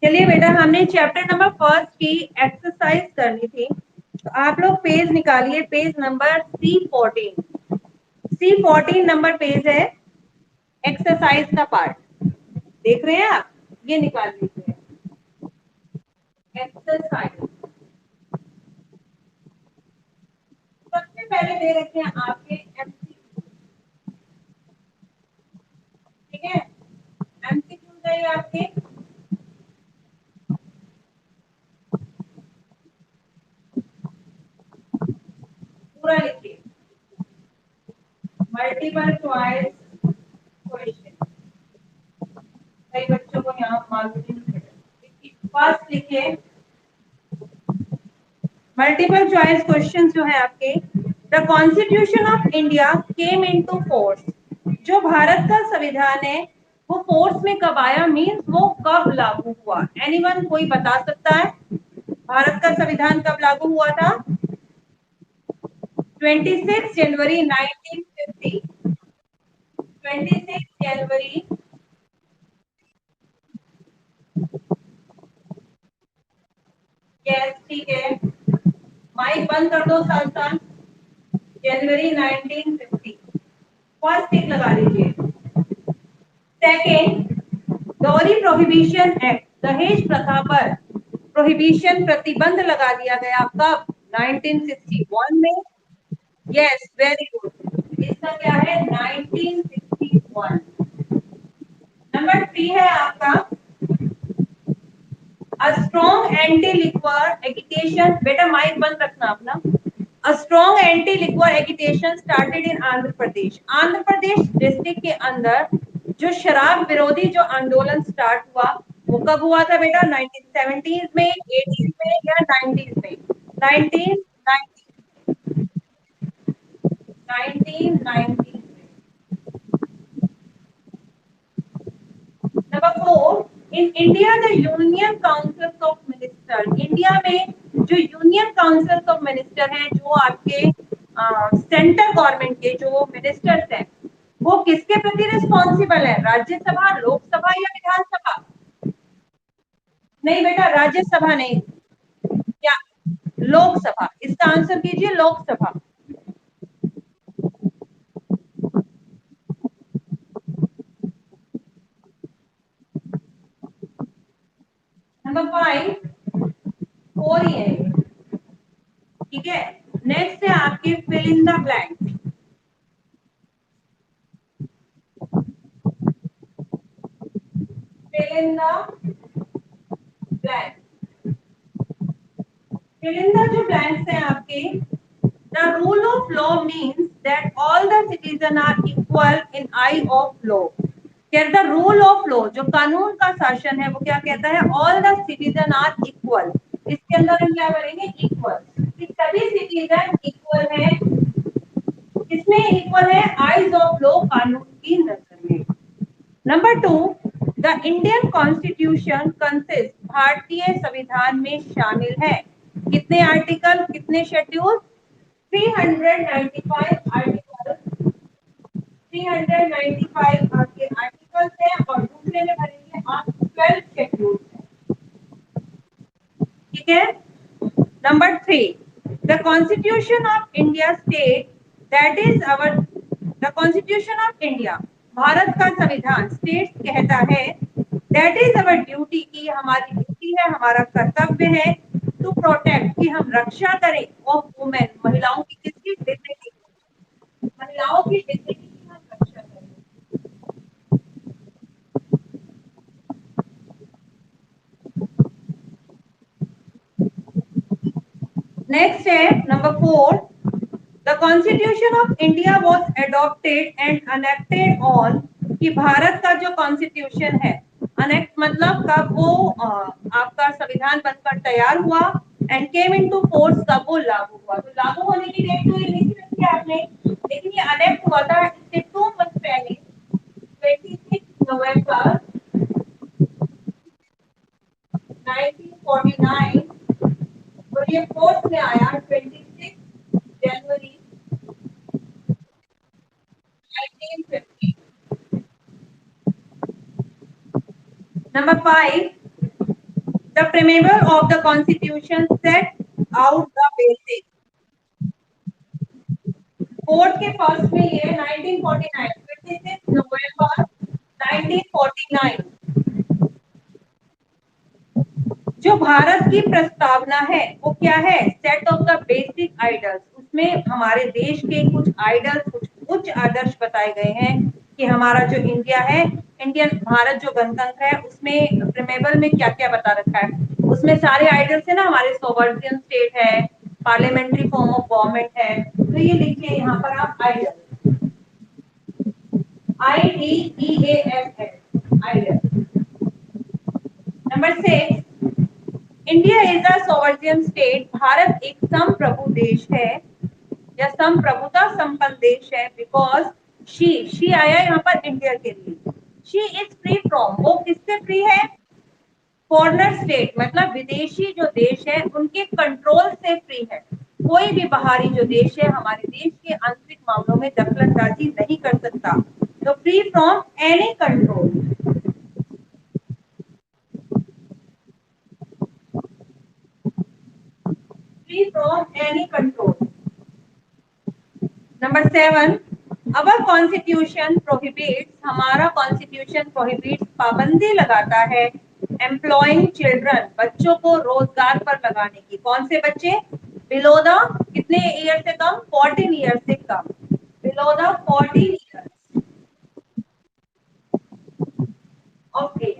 चलिए बेटा, हमने चैप्टर नंबर फर्स्ट की एक्सरसाइज करनी थी, तो आप लोग पेज निकालिए, page number C14। C14 number page है, एक्सरसाइज का पार्ट देख रहे हैं आप, ये निकाल लीजिए एक्सरसाइज। सबसे पहले दे रखे हैं आपके MCQ, ठीक है। MCQ चाहिए आपके, पूरा लिखिए, मल्टीपल चॉइस क्वेश्चन। कई बच्चों को यहाँ मालूम नहीं है। फर्स्ट लिखिए, मल्टीपल चॉइस क्वेश्चन जो है आपके, the constitution of India came into force. जो भारत का संविधान है वो फोर्स में कब आया, मीन्स वो कब लागू हुआ। एनीवन, कोई बता सकता है भारत का संविधान कब लागू हुआ था? 26 जनवरी 1950। 26 जनवरी, यस ठीक है। माइक बंद कर दो साल। जनवरी 1950, फर्स्ट टिक लगा लीजिए। सेकेंड, डॉरी प्रोहिबिशन एक्ट, दहेज प्रथा पर प्रोहिबिशन, प्रतिबंध लगा दिया गया कब? 1961 में। यस, वेरी गुड, इसका क्या है? 1961। नंबर 3 है आपका, a strong anti liquor agitation. बेटा माइक बंद रखना अपना। A strong anti liquor agitation started in Andhra Pradesh. Andhra Pradesh district के अंदर जो शराब विरोधी जो आंदोलन स्टार्ट हुआ, वो कब हुआ था बेटा? 1970s में, 80s में या 90s में? 1990 में। Number 4, in India the union council of minister. India में जो यूनियन काउंसिल ऑफ मिनिस्टर हैं, जो आपके सेंट्रल गवर्नमेंट के जो मिनिस्टर्स हैं, वो किसके प्रति रिस्पॉन्सिबल है? राज्यसभा, लोकसभा या विधानसभा? नहीं बेटा, राज्यसभा नहीं, क्या? लोकसभा। इसका आंसर कीजिए लोकसभा। नंबर 5, 4 ही है, ठीक है। नेक्स्ट है आपके fill in the blank. Fill in the blank. Fill in the जो ब्लैंक्स हैं आपके, the rule of law means that all the citizen are equal in eye of law. The rule of law, जो कानून का शासन है, वो क्या कहता है? All the citizen are equal. इसके अंदर हम क्या करेंगे? इक्वल, कि सभी सिटीजन इक्वल है। किसमें इक्वल है? आइज ऑफ लॉ, कानून की नजर में। Number 2, the Indian constitution consist, भारतीय संविधान में शामिल है कितने आर्टिकल, कितने शेड्यूल? 395 आर्टिकल। 395 आपके आर्टिकल्स हैं, और दूसरे में भरेंगे आप 12 शेड्यूल है, ठीक है। Number 3, the constitution of India state that is our, the constitution of India, Bharat का संविधान स्टेट कहता है, दैट इज अवर ड्यूटी, की हमारी ड्यूटी है, हमारा कर्तव्य है, टू प्रोटेक्ट, कि हम रक्षा करें, ऑफ वुमेन, महिलाओं की किसकी? डिग्निटी, महिलाओं की डिग्निटी की हम रक्षा करें। नेक्स्ट है number 4, the constitution of India was adopted and enacted on, कि भारत का जो कॉन्स्टिट्यूशन है, अनेक्ट मतलब कब वो आपका संविधान बनकर तैयार हुआ, एंड केम इनटू फोर्स, कब वो लागू हुआ। तो लागू होने की डेट तो ये लिखी रखी है आपने, लेकिन ये अनेक्ट हुआ था इससे 2 मंथ पहले, 26 नवंबर 1949, और ये फोर्स में आया 26 जनवरी 1950। Number 5, The preamble of the Constitution set out the basic. Court के फर्स्ट में ये 1949 26 नवंबर 1949 जो भारत की प्रस्तावना है वो क्या है? Set of the basic idols. उसमें हमारे देश के कुछ आइडल्स, कुछ उच्च आदर्श बताए गए हैं कि हमारा जो इंडिया है, इंडियन भारत जो गणतंत्र है, उसमें प्रिमेबल में क्या क्या बता रखा है। उसमें सारे आइडल्स है ना, हमारे सोवर्जियन स्टेट है, पार्लियामेंट्री फॉर्म ऑफ गवर्नमेंट है, तो ये लिखिए यहाँ पर आप ideal, IDEAS ideal. Number 6, India is a sovereign state. भारत एक संप्रभु देश है या संप्रभुता संपन्न देश है। बिकॉज शी आया यहाँ पर इंडिया के लिए। शी इज फ्री फ्रॉम, वो किससे फ्री है? फॉरेनर स्टेट, मतलब विदेशी जो देश है उनके कंट्रोल से फ्री है। कोई भी बाहरी जो देश है हमारे देश के आंतरिक मामलों में दखलंदाजी नहीं कर सकता। तो free from any control. Free from any control. Number 7, our constitution prohibits, हमारा constitution prohibits, पाबंदी लगाता है employing children, बच्चों को रोजगार पर लगाने की। कौन से बच्चे? Below the कितने ईयर से कम? 14 ईयर से कम। Below the 14 years of age.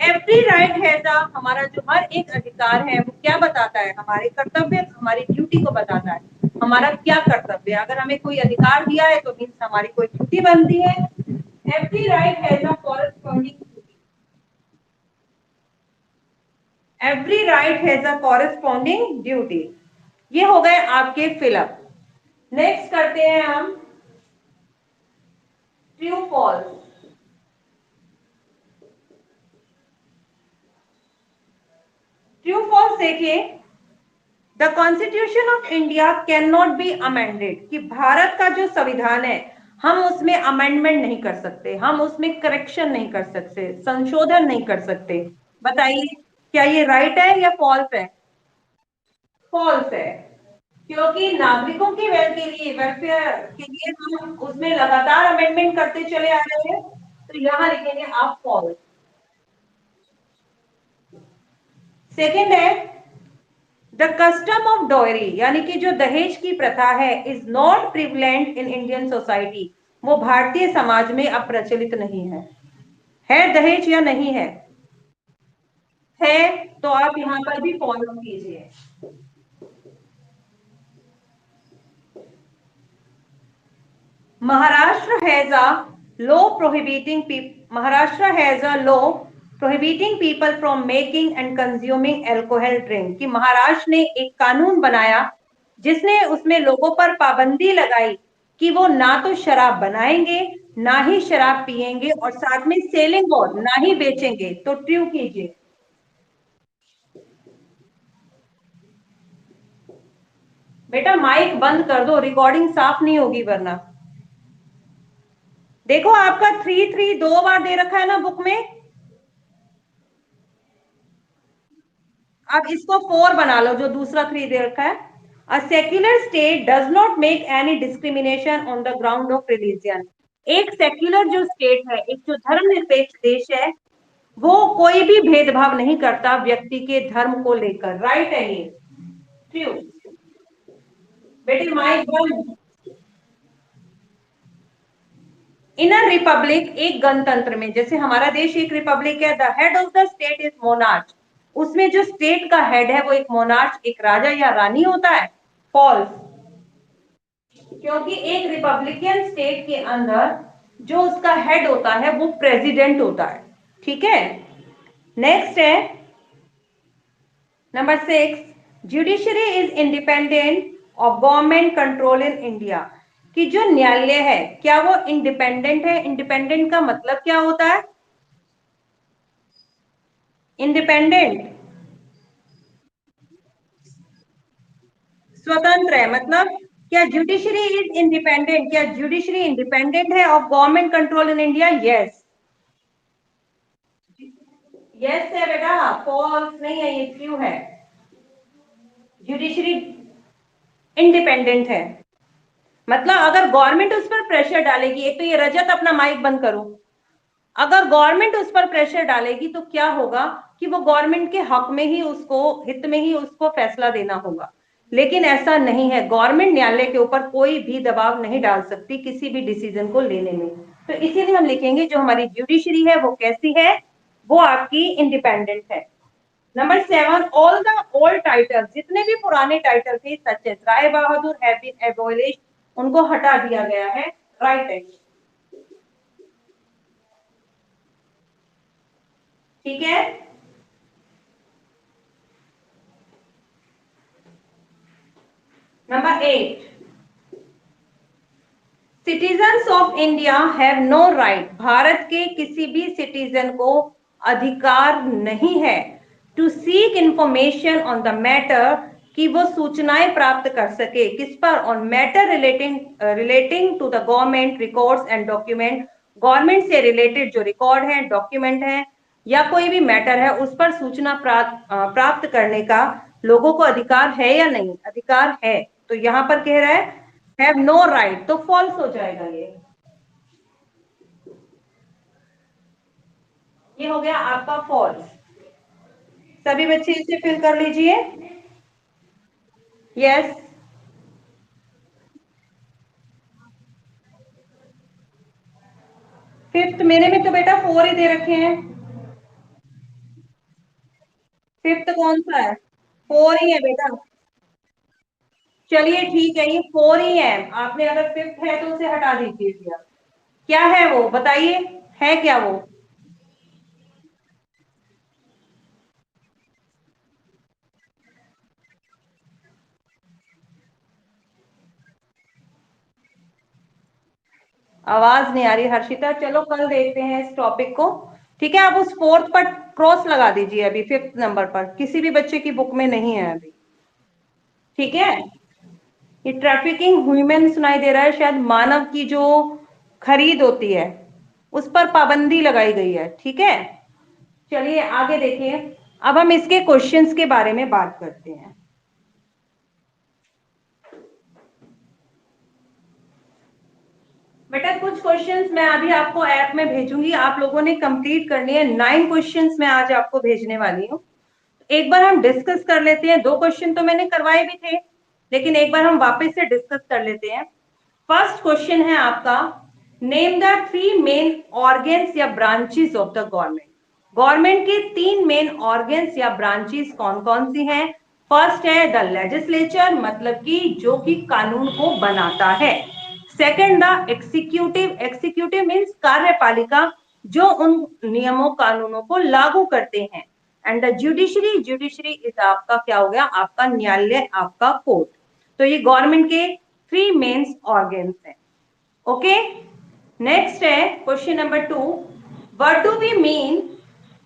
Every right has a, हमारा जो हर एक अधिकार है वो क्या बताता है? हमारे कर्तव्य, हमारी ड्यूटी को बताता है। हमारा क्या कर्तव्य है? अगर हमें कोई अधिकार दिया है तो मीन्स हमारी कोई ड्यूटी बनती है। Every right has a corresponding duty. Every right has a corresponding duty. ये हो गए आपके फिलअप। नेक्स्ट करते हैं हम ट्रू फॉल्स। ट्रू फॉल्स देखिए। The constitution of India can not be amended, कि भारत का जो संविधान है हम उसमें अमेंडमेंट नहीं कर सकते, हम उसमें करेक्शन नहीं कर सकते, संशोधन नहीं कर सकते। बताइए क्या ये राइट है या फॉल्स है? फॉल्स है, क्योंकि नागरिकों की वेलफेयर के लिए हम उसमें लगातार अमेंडमेंट करते चले आ रहे हैं। तो यहां लिखेंगे आप फॉल्स। सेकेंड है द कस्टम ऑफ डॉयरी, यानी कि जो दहेज की प्रथा है, is not prevalent in Indian society, वो भारतीय समाज में अब प्रचलित नहीं है। है दहेज या नहीं है? है, तो आप यहां पर भी फॉलो कीजिए। Maharashtra has a law prohibiting Maharashtra has a law prohibiting people from making and consuming alcohol drink, कि महाराष्ट्र ने एक कानून बनाया जिसने उसमें लोगों पर पाबंदी लगाई कि वो ना तो शराब बनाएंगे, ना ही शराब पिएंगे, और साथ में सेलिंग और ना ही बेचेंगे। तो ट्रू कीजिए। बेटा माइक बंद कर दो, रिकॉर्डिंग साफ नहीं होगी वरना। देखो आपका 3 3 दो बार दे रखा है ना बुक में, अब इसको 4 बना लो जो दूसरा 3 दे रखा है। A secular state does not make any discrimination on the ground of religion. एक सेक्युलर जो स्टेट है, एक जो धर्मनिरपेक्ष देश है, वो कोई भी भेदभाव नहीं करता व्यक्ति के धर्म को लेकर। राइट है ये? ट्रू। बेटे माइक बंद। इन अ रिपब्लिक, एक गणतंत्र में, जैसे हमारा देश एक रिपब्लिक है, the head of the state is monarch, उसमें जो स्टेट का हेड है वो एक मोनार्च, एक राजा या रानी होता है। फॉल्स, क्योंकि एक रिपब्लिकन स्टेट के अंदर जो उसका हेड होता है वो प्रेसिडेंट होता है। ठीक है। नेक्स्ट है number 6, judiciary is independent of government control in India, कि जो न्यायालय है क्या वो इंडिपेंडेंट है? इंडिपेंडेंट का मतलब क्या होता है? इंडिपेंडेंट स्वतंत्र है, मतलब क्या जुडिशरी इज इंडिपेंडेंट? क्या जुडिशरी इंडिपेंडेंट है of government control in India? Yes, yes है बेटा। फॉल्स नहीं है, ये ट्रू है। जुडिशरी इंडिपेंडेंट है, मतलब अगर गवर्नमेंट उस पर प्रेशर डालेगी, एक तो ये रजत अपना माइक बंद करो, अगर गवर्नमेंट उस पर प्रेशर डालेगी तो क्या होगा कि वो गवर्नमेंट के हक में ही उसको, हित में ही उसको फैसला देना होगा। लेकिन ऐसा नहीं है, गवर्नमेंट न्यायालय के ऊपर कोई भी दबाव नहीं डाल सकती किसी भी डिसीजन को लेने में। तो इसीलिए हम लिखेंगे जो हमारी जुडिशरी है वो कैसी है, वो आपकी इंडिपेंडेंट है। Number 7, all the old title, जितने भी पुराने टाइटल थे such as Rai Bahadur have been abolished, उनको हटा दिया गया है। राइट है, ठीक है। Number 8, citizens of India have no right, Bharat के किसी भी सिटीजन को अधिकार नहीं है to seek information on the matter, कि वो सूचनाएं प्राप्त कर सके किस पर, on matter relating to the government records and document, government से रिलेटेड जो रिकॉर्ड है, डॉक्यूमेंट है या कोई भी मैटर है उस पर सूचना प्राप्त करने का लोगों को अधिकार है या नहीं, अधिकार है। तो यहां पर कह रहा है हैव नो राइट, तो फॉल्स हो जाएगा ये हो गया आपका फॉल्स। सभी बच्चे इसे फिल कर लीजिए। यस, फिफ्थ मेरे में तो बेटा 4 ही दे रखे हैं, फिफ्थ कौन सा है? 4 ही है बेटा। चलिए ठीक है, ये 4 ही है, आपने अगर फिफ्थ है तो उसे हटा दीजिए भैया। क्या है वो बताइए, है क्या वो? आवाज नहीं आ रही हर्षिता, चलो कल देखते हैं इस टॉपिक को। ठीक है, आप उस फोर्थ पर क्रॉस लगा दीजिए, अभी फिफ्थ नंबर पर किसी भी बच्चे की बुक में नहीं है अभी। ठीक है, ये ट्रैफिकिंग ह्यूमन सुनाई दे रहा है, शायद मानव की जो खरीद होती है उस पर पाबंदी लगाई गई है। ठीक है, चलिए आगे देखिए। अब हम इसके क्वेश्चंस के बारे में बात करते हैं। बेटा कुछ क्वेश्चंस मैं अभी आपको ऐप में भेजूंगी, आप लोगों ने कंप्लीट करनी है। 9 क्वेश्चंस मैं आज आपको भेजने वाली हूँ। एक बार हम डिस्कस कर लेते हैं, 2 क्वेश्चन तो मैंने करवाए भी थे, लेकिन एक बार हम वापस से डिस्कस कर लेते हैं। फर्स्ट क्वेश्चन है आपका, नेम द 3 मेन ऑर्गन्स या branches of the government. Government के 3 मेन ऑर्गन्स या ब्रांचेस कौन कौन सी हैं? फर्स्ट है द लेजिस्लेचर, मतलब कि जो कि कानून को बनाता है। Second the executive, executive means कार्यपालिका, जो उन नियमों कानूनों को लागू करते हैं। And the judiciary, judiciary is आपका क्या हो गया, आपका न्यायालय, आपका कोर्ट। तो ये गवर्नमेंट के 3 मेन ऑर्गन्स हैं। ओके, नेक्स्ट है question number 2, what do we mean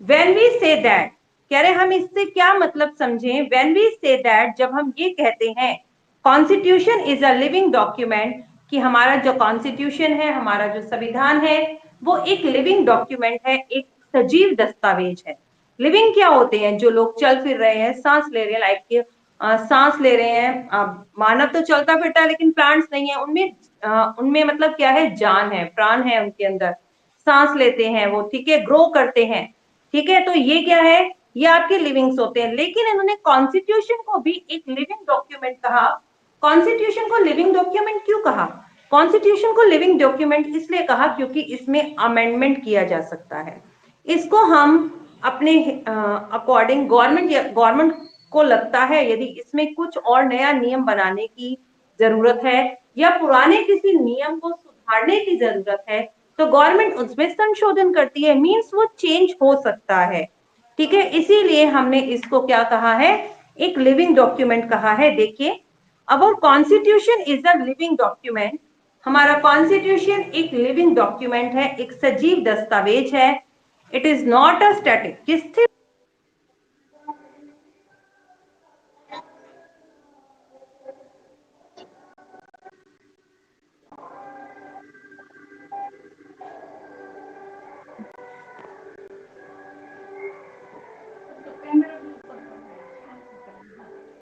when we say that. कह रहे हम इससे क्या मतलब समझें, व्हेन वी से दैट, जब हम ये कहते हैं constitution is a living document, कि हमारा जो कॉन्स्टिट्यूशन है, हमारा जो संविधान है, वो एक लिविंग डॉक्यूमेंट है, एक सजीव दस्तावेज है। लिविंग क्या होते हैं? जो लोग चल फिर रहे हैं, सांस ले रहे हैं, लाइक सांस ले रहे हैं। मानव तो चलता फिरता है, लेकिन प्लांट्स नहीं है, उनमें मतलब क्या है, जान है, प्राण है उनके अंदर, सांस लेते हैं वो, ठीक है, ग्रो करते हैं। ठीक है, तो ये क्या है, ये आपके लिविंग्स होते हैं। लेकिन इन्होंने कॉन्स्टिट्यूशन को भी एक लिविंग डॉक्यूमेंट कहा। कॉन्स्टिट्यूशन को लिविंग डॉक्यूमेंट क्यों कहा? कॉन्स्टिट्यूशन को लिविंग डॉक्यूमेंट इसलिए कहा क्योंकि इसमें अमेंडमेंट किया जा सकता है। इसको हम अपने अकॉर्डिंग, गवर्नमेंट को लगता है यदि इसमें कुछ और नया नियम बनाने की जरूरत है या पुराने किसी नियम को सुधारने की जरूरत है, तो गवर्नमेंट उसमें संशोधन करती है, मींस वो चेंज हो सकता है। ठीक है, इसीलिए हमने इसको क्या कहा है, एक लिविंग डॉक्यूमेंट कहा है। देखिए, our constitution is a living document, हमारा कॉन्स्टिट्यूशन एक लिविंग डॉक्यूमेंट है, एक सजीव दस्तावेज है। It is not a static,